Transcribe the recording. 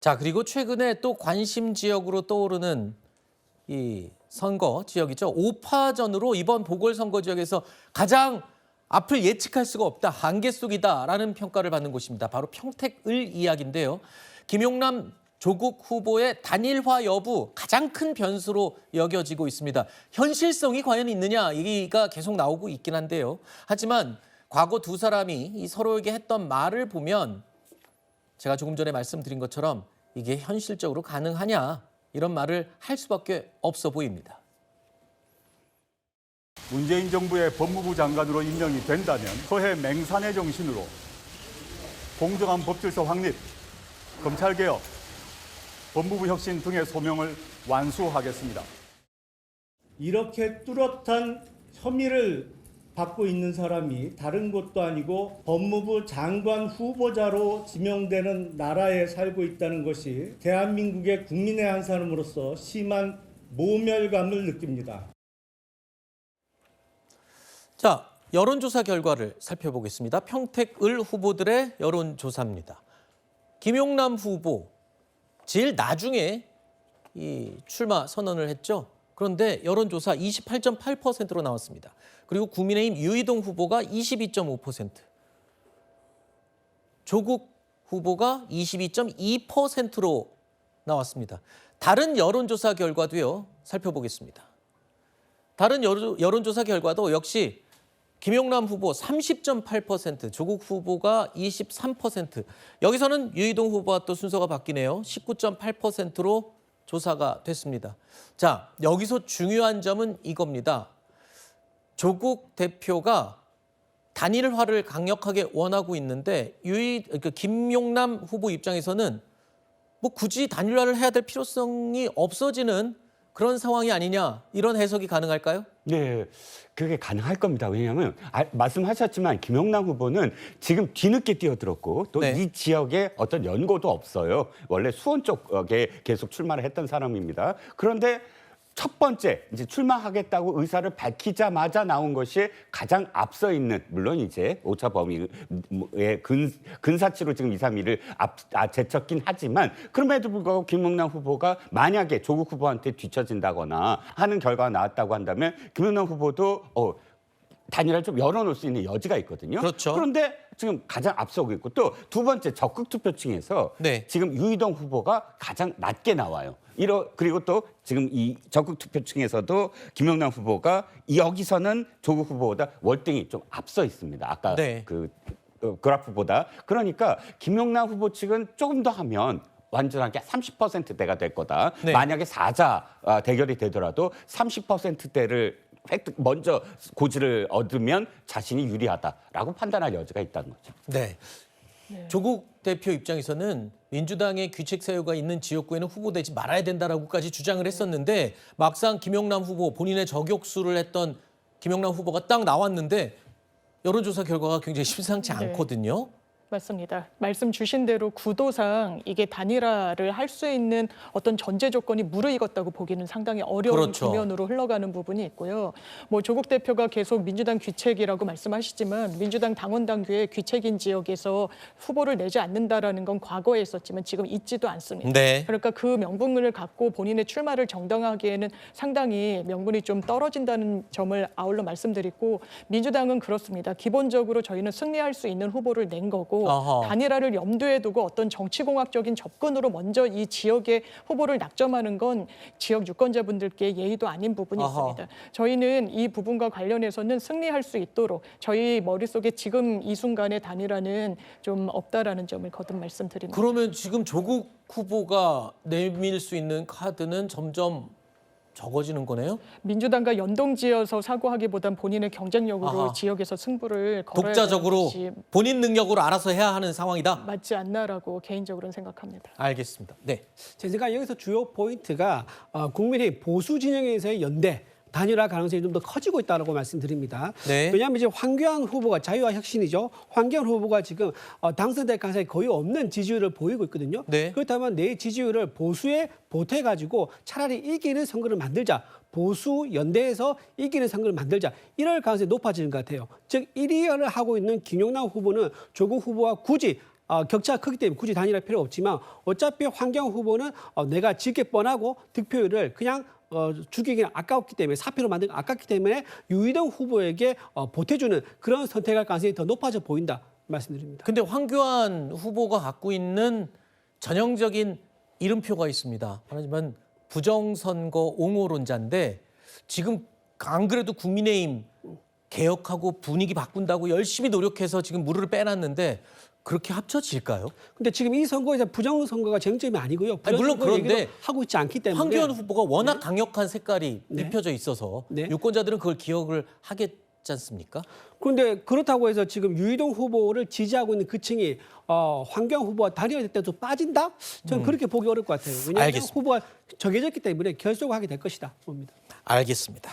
자, 그리고 최근에 또 관심 지역으로 떠오르는 이 선거 지역이죠. 5파전으로 이번 보궐선거 지역에서 가장 앞을 예측할 수가 없다, 한계 속이다라는 평가를 받는 곳입니다. 바로 평택을 이야기인데요. 김용남 조국 후보의 단일화 여부 가장 큰 변수로 여겨지고 있습니다. 현실성이 과연 있느냐 얘기가 계속 나오고 있긴 한데요. 하지만 과거 두 사람이 이 서로에게 했던 말을 보면 제가 조금 전에 말씀드린 것처럼 이게 현실적으로 가능하냐 이런 말을 할 수밖에 없어 보입니다. 문재인 정부의 법무부 장관으로 임명이 된다면 서해 맹산의 정신으로 공정한 법질서 확립, 검찰개혁, 법무부 혁신 등의 소명을 완수하겠습니다. 이렇게 뚜렷한 혐의를 받고 있는 사람이 다른 곳도 아니고 법무부 장관 후보자로 지명되는 나라에 살고 있다는 것이 대한민국의 국민의 한 사람으로서 심한 모멸감을 느낍니다. 자, 여론조사 결과를 살펴보겠습니다. 평택을 후보들의 여론조사입니다. 김용남 후보 제일 나중에 이 출마 선언을 했죠. 그런데 여론조사 28.8%로 나왔습니다. 그리고 국민의힘 유이동 후보가 22.5%, 조국 후보가 22.2%로 나왔습니다. 다른 여론조사 결과도요, 살펴보겠습니다. 다른 여론조사 결과도 역시 김용남 후보 30.8%, 조국 후보가 23%, 여기서는 유이동 후보와 또 순서가 바뀌네요. 19.8%로 조사가 됐습니다. 자, 여기서 중요한 점은 이겁니다. 조국 대표가 단일화를 강력하게 원하고 있는데 김용남 후보 입장에서는 뭐 굳이 단일화를 해야 될 필요성이 없어지는 그런 상황이 아니냐, 이런 해석이 가능할까요? 네, 그게 가능할 겁니다. 왜냐하면 말씀하셨지만 김용남 후보는 지금 뒤늦게 뛰어들었고 또 이 네. 지역에 어떤 연고도 없어요. 원래 수원 쪽에 계속 출마를 했던 사람입니다. 그런데 첫 번째 이제 출마하겠다고 의사를 밝히자마자 나온 것이 가장 앞서 있는, 물론 이제 오차 범위의 근사치로 지금 2, 3위를 제쳤긴 하지만 그럼에도 불구하고 김용남 후보가 만약에 조국 후보한테 뒤처진다거나 하는 결과가 나왔다고 한다면 김용남 후보도 단일화를 좀 열어놓을 수 있는 여지가 있거든요. 그렇죠. 그런데 지금 가장 앞서고 있고 또 두 번째 적극 투표층에서 네. 지금 유이동 후보가 가장 낮게 나와요. 그리고 또 지금 이 적극 투표층에서도 김용남 후보가 여기서는 조국 후보보다 월등히 좀 앞서 있습니다. 아까 네. 그 그래프보다. 그러니까 김용남 후보 측은 조금 더 하면 완전하게 30%대가 될 거다. 네. 만약에 4자 대결이 되더라도 30%대를 먼저 고지를 얻으면 자신이 유리하다라고 판단할 여지가 있다는 거죠. 네. 조국 대표 입장에서는 민주당의 귀책 사유가 있는 지역구에는 후보되지 말아야 된다라고까지 주장을 했었는데 막상 김용남 후보, 본인의 저격수를 했던 김용남 후보가 딱 나왔는데 여론조사 결과가 굉장히 심상치 네. 않거든요. 맞습니다. 말씀 주신 대로 구도상 이게 단일화를 할 수 있는 어떤 전제 조건이 무르익었다고 보기는 상당히 어려운 그렇죠. 국면으로 흘러가는 부분이 있고요. 뭐 조국 대표가 계속 민주당 귀책이라고 말씀하시지만 민주당 당원 당규에 귀책인 지역에서 후보를 내지 않는다라는 건 과거에 있었지만 지금 있지도 않습니다. 네. 그러니까 그 명분을 갖고 본인의 출마를 정당하기에는 상당히 명분이 좀 떨어진다는 점을 아울러 말씀드리고, 민주당은 그렇습니다. 기본적으로 저희는 승리할 수 있는 후보를 낸 거고 어허. 단일화를 염두에 두고 어떤 정치공학적인 접근으로 먼저 이 지역의 후보를 낙점하는 건 지역 유권자분들께 예의도 아닌 부분이 어허. 있습니다. 저희는 이 부분과 관련해서는 승리할 수 있도록 저희 머릿속에 지금 이 순간의 단일화는 좀 없다라는 점을 거듭 말씀드립니다. 그러면 지금 조국 후보가 내밀 수 있는 카드는 점점 적어지는 거네요? 민주당과 연동지어서 사고하기보단 본인의 경쟁력으로 아하. 지역에서 승부를 걸어야 독자적으로 되는 것이 본인 능력으로 알아서 해야 하는 상황이다? 맞지 않나라고 개인적으로는 생각합니다. 알겠습니다. 네. 제 생각 여기서 주요 포인트가 국민의 보수 진영에서의 연대, 단일화 가능성이 좀 더 커지고 있다고 말씀드립니다. 네. 왜냐하면 이제 황교안 후보가 자유와 혁신이죠. 황교안 후보가 지금 당선될 가능성이 거의 없는 지지율을 보이고 있거든요. 네. 그렇다면 내 지지율을 보수에 보태가지고 차라리 이기는 선거를 만들자. 보수 연대에서 이기는 선거를 만들자. 이럴 가능성이 높아지는 것 같아요. 즉 1위를 하고 있는 김용남 후보는 조국 후보와 굳이 격차가 크기 때문에 굳이 단일화 필요 없지만 어차피 환경 후보는 내가 지게 뻔하고 득표율을 그냥 주기가 아까웠기 때문에 사표로 만든 아깝기 때문에 유이동 후보에게 보태주는 그런 선택할 가능성이 더 높아져 보인다 말씀드립니다. 근데 황교안 후보가 갖고 있는 전형적인 이름표가 있습니다. 하지만 부정선거 옹호론자인데 지금 안 그래도 국민의힘 개혁하고 분위기 바꾼다고 열심히 노력해서 지금 물을 빼놨는데 그렇게 합쳐질까요? 근데 지금 이 선거에서 부정선거가 쟁점이 아니고요. 아니, 물론 부정선거 그런데 얘기도 하고 있지 않기 때문에 황교안 후보가 워낙 강력한 색깔이 입혀져 있어서 네. 유권자들은 그걸 기억을 하겠지 않습니까? 그런데 그렇다고 해서 지금 유이동 후보를 지지하고 있는 그 층이 황교안 후보와 단일화 될 때도 빠진다? 저는 그렇게 보기 어려울 것 같아요. 왜냐하면 알겠습니다. 후보가 정해졌기 때문에 결속하게 될 것이다 봅니다. 알겠습니다.